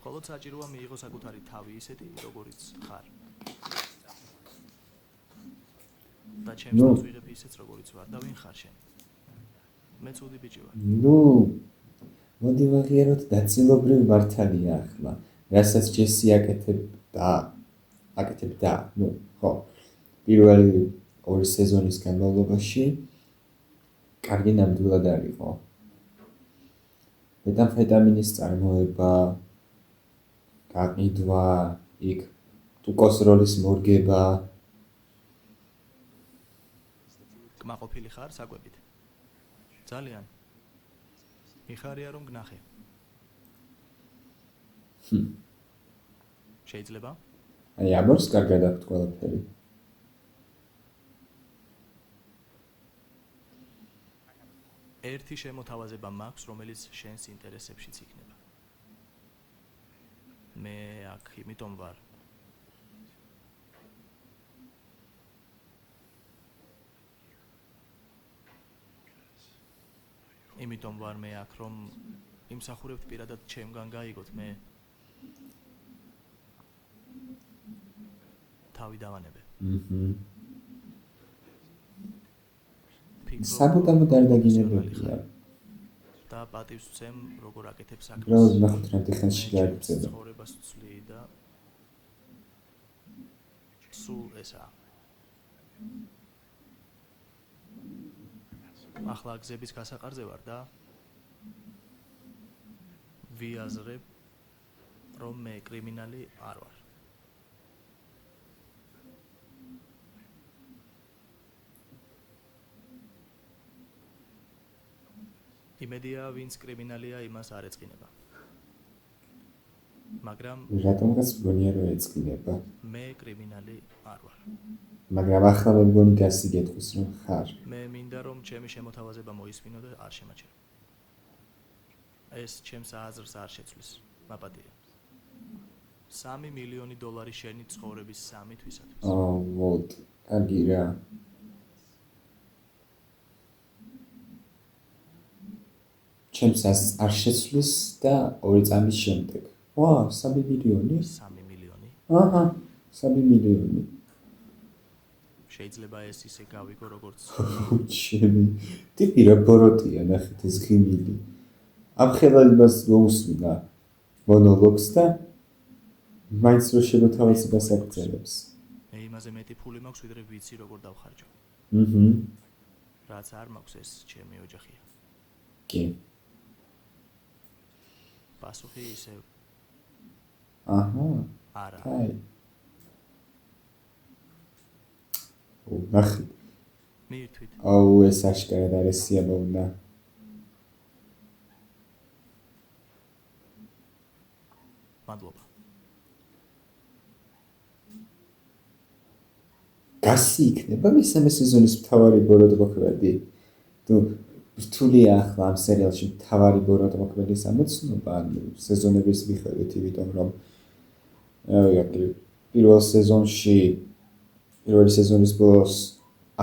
მხოლოდ საჭიროა მიიღო საკუთარი თავი ისეთი, როგორიც ხარ. და ჩემს დროს ვიღებ ისეც, როგორიც ვარ და ვინ ხარ შენ? მე ცუდი ბიჭი ვარ. მოდი ვაღიაროთ დაძილობრივ მართალია ახლა. რასაც ჯესი აკეთებდა, ხო. პირველი 2 სეზონის განმავლობაში კარგი ნამდვილად არ იყო. მეტამფეტამინის წარმოება, გაყიდვა, იქ ტუკოს როლის მორგება. კმაყოფილი ხარ საკვებით? ძალიან. მიხარია რომ გნახე. შეიძლება? აი ამორს კარგად აქვთ ყველაფერი. ერთი შემოთავაზება მაქვს, რომელიც შენს ინტერესებშიც იქნება. მე აქ იმიტომ ვარ. იმიტომ ვარ მე აქ, რომ იმსახურებთ პირადად ჩემგან გაიგოთ, მე თავი დავანებე. საბოტამოდ არ დაგინებებია. და პატივს ვცემ, როგორ აკეთებ საქმეს. უბრალოდ ნახოთ რა ტექნიკაში გაიგრძელება. ცხოვრებას ვცვლი და სულ ესაა. ახლა გზების გასაყარზე ვარ და ვიაზრებ, რომ მე კრიმინალი არ ვარ. იმედია, ვინც კრიმინალია, იმას არ ეწყინება. მაგრამ რატომღაც მგონია რომ ეწყინება? მე კრიმინალი არ ვარ. მაგრამ ახლა მე მგონი გასიგეთქვის რომ ხარ. მე მინდა რომ ჩემი შემოთავაზება მოისმინო და არ შემაჩერო. ეს ჩემს აზრს არ შეცვლის, მაპატია. $3 მილიონი შენი ცხოვრების 3 თვისათვის. ვოთ, კარგი რა. ჩემს არ შეცვლის და 2 წამის შემდეგ. 3 მილიონი? 3 მილიონი? 3 მილიონი. შეიძლება ეს ისე გავიგო როგორც ჩემი ტიპი რა ბოროტია, ნახეთ ეს ღიმილი. ამ ხელალებას მოусმინა მონოლოგს და მაინც რო შემოთავაზებას აგწერებს. მე იმაზე მეტი ფული მაქვს, ვიდრე ვიცი როგორ დავხარჯო. რაც არ მაქვს, ეს ჩემი ოჯახია. კი. პასუხი ისევ. არა. არა. ნახე. მიირთვით. აუ ეს აშკარად არის სიამოვნა. მადლობა. გასი იქნება მესამე სეზონის მთავარი ბოროტმოქმედი. თუ რთულია ახლა ამ სერიალში მთავარი ბოროტმოქმედის ამოცნობა, ანუ სეზონების მიხედვით, იმიტომ რომ პირველ სეზონში პირველი სეზონის ბოლოს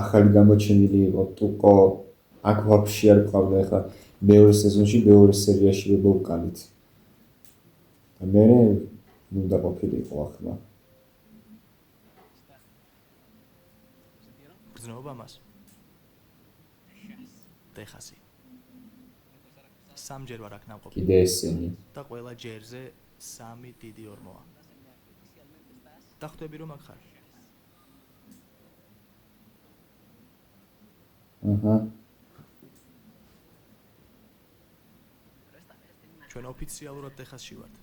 ახალი გამოჩენილი იყო ტუკო, აქ ვაფშე არ ყავდა ახლა მეორე სეზონში, მეორე სერიაში მოვკანით. და მე უნდა ყოფილიყო ახლა. გრძნობა მას. ტეხასი. სამჯერ ვარ აქ ნამყოფი. კიდე ესენი. და ყველა ჯერზე 3 დიდი ორმოა. და ხვდები რომ აქ ხარ. აჰა. ჩვენ ოფიციალურად ტეხასში ვართ.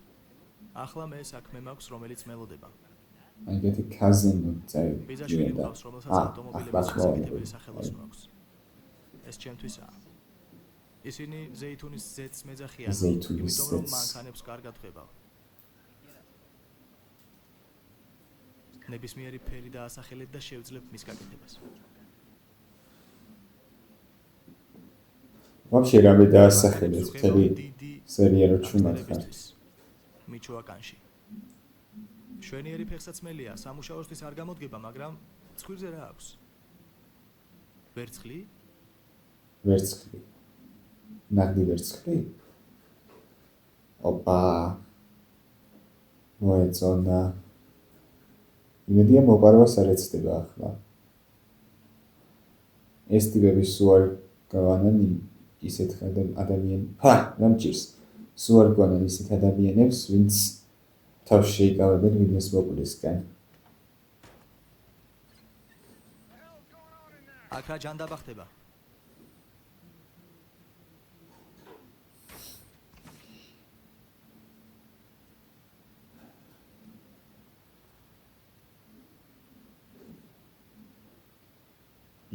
ახლა მე საქმე მაქვს, რომელიც მელოდება. აიგეთი კაზინო წაი. ბიძაშვილი მყავს, რომელსაც ავტომობილების გასაკეთებელი სახელოსნო აქვს. ეს ჩემთვისაა. ისინი ზეითუნის ზეთს მეძახიან, იმიტომ რომ მანქანებს კარგად ხვებავ. ნებისმიერი ფერი დაასახელეთ და შევძლებ მის გაკეთებას. ვაფშე რამე დაასახელეთ მთელი სერია რო ჩუმატხარ. მიჩოაკანში. შვენიერი ფეხსაცმელია, სამუშაოსთვის არ გამოდგება, მაგრამ ცხვირზე რა აქვს? ვერცხლი? ვერცხლი. ნაგდი ვერცხლი? ოპა. მოეწონა. იმედია მოპარვას არ ეცდება ახლა. ეს ტიპები სულ არ გავანან ისეთ ადამიანებს. რა მჭირს? სულ არ გავანან ისეთ ადამიანებს, ვინც თავს შეიკავებენ ვინმეს მოკვლისკენ. აქ რა ჯანდაბა ხდება?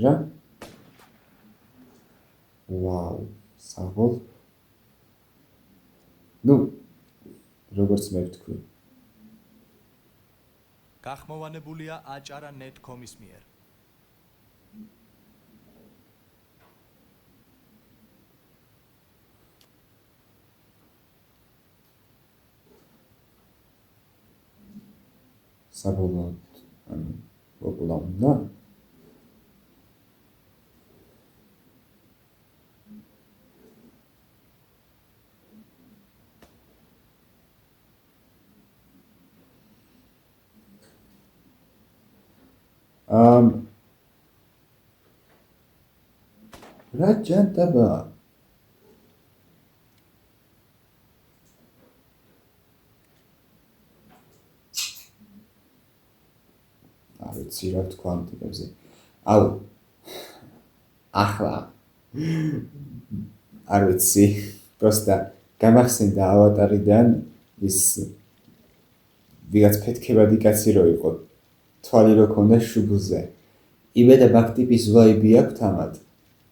რა? ვაუ, საბოლოო. ნუ, როგორც მე ვთქვი. გახმოვანებულია acara.net.com-ის მიერ. საბოლოოდ, ანუ პოპულარულია. რა ჯანტაბა? არ ვიცი რა თქვა ამ ტიპებზე. აუ. ახლა. არ ვიცი. პროსტა გამახსენდა ავატარიდან ის ვიღაც ფეთქებადი კაცი რო იყო. თვალი რო ქონდა შუბლზე. იმედა მაგ ტიპის ვაიბი აქვს ამათ.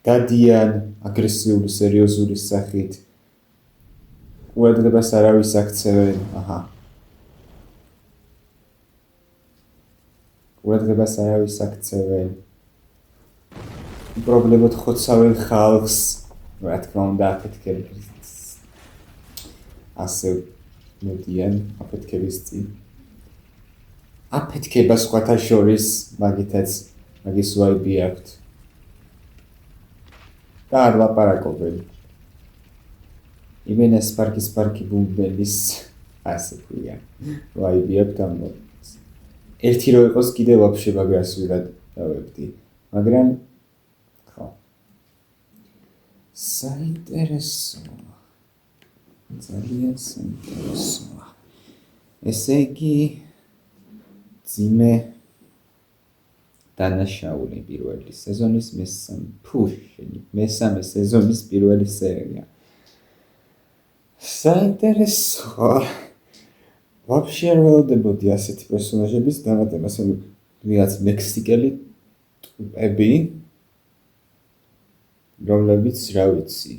დადიან აგრესიული სერიოზული სახით. ყურადღებას არავის აქცევენ. აჰა. ყურადღებას არავის აქცევენ. პრობლემად ხოცავენ ხალხს. რა თქმა უნდა აფეთქებენ. ასე მოდიან აფეთქების წინ. აფეთქება სხვათა შორის მაგითაც მაგის ვაიბი აქვს. და არ ლაპარაკობენ. იმენა სპარკი ბუმბელის ასე ქვია. ვაიბი აქვს ამ ერთი რო იყოს კიდე ვაფშე მაგრას ვიღად დავებდი. მაგრამ ხო. საინტერესოა. ძალიან საინტერესოა. ესე იგი ძიმე დანაშაული პირველი სეზონის მესამე სეზონის პირველი სერია. საინტერესოა. ვაფშე არ ველოდებოდი ასეთი პერსონაჟების დამატებას, ვიღაც მექსიკელი ტიპები, რომლებიც რა ვიცი.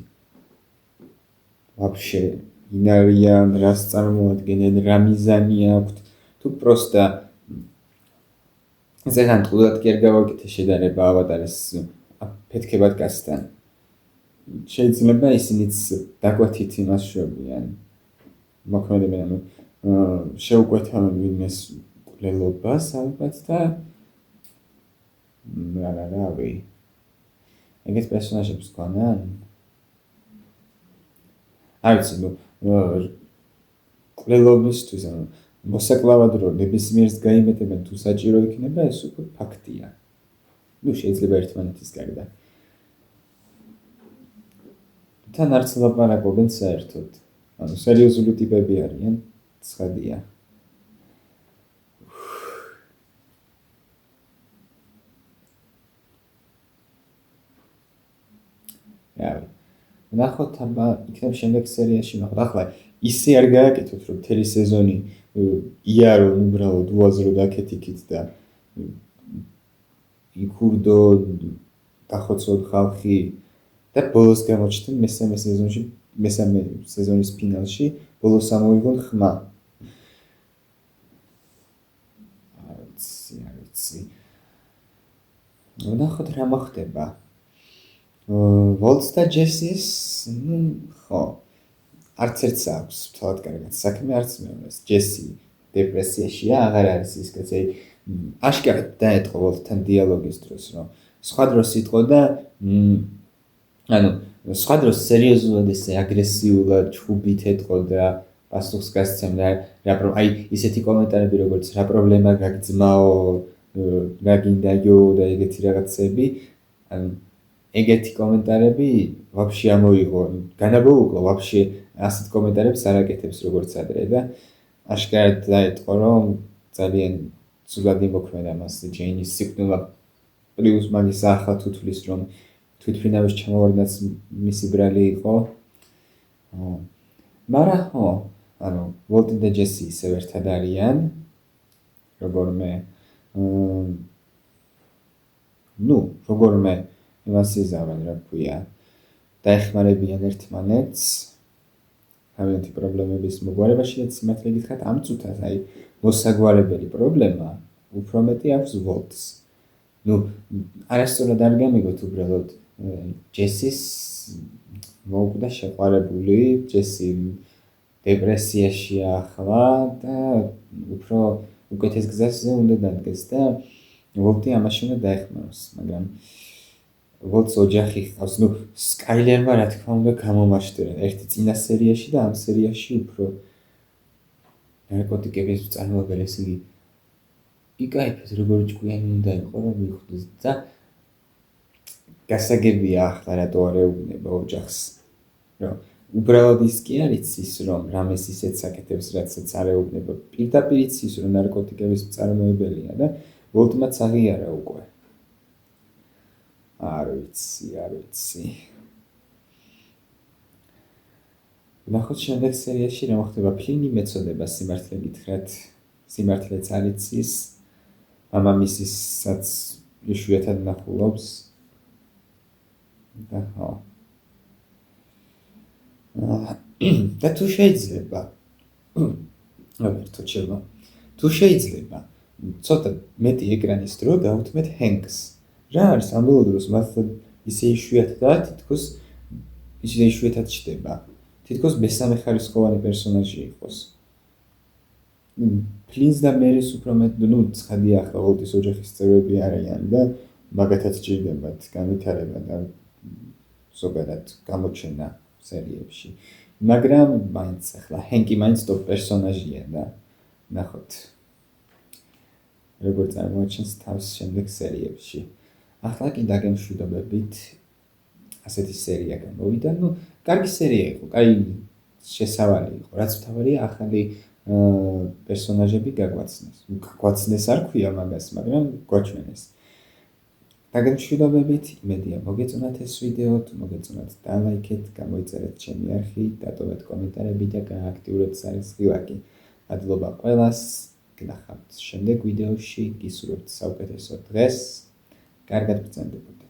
Вообще, ინარიან, რას წარმოადგენენ, რა მიზანი აქვთ, თუ პროსტა ზეგან თულად კი არ გავაკეთე შედარება ავატარის ფეთქებადკაცთან. შეიძლება ისინიც დაგვათით იმას შობიან. მოქმედებენ შეუკვეთავენ ვინმეს მკვლელობას ალბათ და რავი. ეგეთ პერსონაჟებს გვანან? არ ვიცი, მკვლელობისთვის მოსაკლავად რომ ნებისმიერს გაიმეტებენ თუ საჭირო იქნება, ეს უკვე ფაქტია. შეიძლება ერთმანეთის გარდა. თან არც ლაპარაკობენ საერთოდ. სერიოზული ტიპები არიან, ცხადია. რავი. ნახოთ აბა იქნებ შემდეგ სერიაში, მაგრამ ახლა ისე არ გააკეთოთ, რომ მთელი სეზონი იარო უბრალოდ უაზრო დაკეთიქით და იქურდო დახოცოთ ხალხი და ბოლოს გამოჩნდნენ მესამე სეზონის ფინალში, ბოლოს ამოიღონ ხმა. არ ვიცი. ნახოთ რა მოხდება. ვოლტს და ჯესის, ხო, არც ერთს აქვს თვალად კარგად საქმე, არც მეორეს. ჯესი დეპრესიაშია, აღარ არის ის კაცი, აშკარად დაეთყო ვოლტთან დიალოგის დროს, რომ სხვა დროს იტყო და სხვა დროს სერიოზულად ესე აგრესიულად ჩხუბით ეთყო და პასუხს გასცემდა, ისეთი კომენტარები როგორც რა პრობლემა გაგძმაო, რა გინდაიო და ეგეთი რაღაცები, ეგეთი კომენტარები ვაფშე ამოიღო, განაბოუკლო ვაფშე ასეთ კომენტარებს არ აკეთებს როგორც ადრე და აშკარად დაეთყო, რომ ძალიან ცუდად იმოქმედა მას ჯეინის სიკვდილმა პლუს მაგის ახლა თუთვლის რომ თვითფრინავის ჩამოვარდნაც მისი ბრალი იყო. მაგრამ ხო, ვოლტი და ჯესი ისევ ერთად არიან, როგორმე იმას იზავენ, რა ქვია, დაეხმარებიან ერთმანეთს, თავიანთი პრობლემების მოგვარებაში და სიმართლე გითხრათ, ამ წუთას, მოსაგვარებელი პრობლემა უფრო მეტი აქვს ვოლტს. არასწორად არ გამიგოთ უბრალოდ ჯესის მოუკვდა შეყვარებული, ჯესი დეპრესიაშია ახლა და უფრო უკეთეს გზაზე უნდა დადგეს და ვოლტი ამაში უნდა დაეხმაროს, მაგრამ ვოლტს ოჯახი ჰყავს, სკაილერმა რა თქმა უნდა გამომაშტერა ერთი წინა სერიაში და ამ სერიაში უფრო ნარკოტიკების მწარმოებელი, ესე იგი იკაიფეს როგორი ჭკვიანი უნდა იყო რომ მიხვდეს და გასაგებია ახლა რატო არ ეუბნება ოჯახს, რომ უბრალოდ ის კი არ იცის რომ რამეს ისეც აკეთებს რაცაც არ ეუბნება, პირდაპირ იცის რომ ნარკოტიკების მწარმოებელია და ვოლტმაც აღიარა უკვე. არ ვიცი. ნახოთ შემდეგ სერიაში რა მოხდება. ფლინი მეწოდება სიმართლე გითხრათ, სიმართლეც არ იცის, მამამისისაც იშვიათად ნახულობს და ხო. და თუ შეიძლება ცოტა მეტი ეკრანის დრო დავუთმეთ ჰენკს. რა არის ამ ბოლო დროს მართლა ისე იშვიათად თითქოს ისე იშვიათად ჩდება. თითქოს მესამე ხარისხოვანი პერსონაჟი იყოს. ფლინს და მერის უფრო მეტ, ცხადია ახლა ვოლტის ოჯახის წევრები არიან და მაგათაც ჭირდებათ განვითარება და ზოგადად გამოჩენა სერიებში. მაგრამ მაინც ახლა ჰენკი მაინც ტოპ პერსონაჟია და ნახოთ როგორ წარმოაჩენს თავს შემდეგ სერიებში. ახლა კი დაგემშვიდობებით ასეთი სერია გამოვიდა, კარგი სერია იყო, შესავალი იყო, რაც მთავარია ახალი პერსონაჟები გაგვაცნეს არ ქვია მაგას, მაგრამ გვაჩვენეს. დაგემშვიდობებით, იმედია მოგეწონათ ეს ვიდეო, თუ მოგეწონათ დალაიქეთ, გამოიწერეთ ჩემი არხი, დატოვეთ კომენტარები და გააქტიურეთ სარისხილაკი. მადლობა ყველას, გნახავთ შემდეგ ვიდეოში, გისურვებთ საუკეთესო დღეს. კარგად ბრძანდებოდა.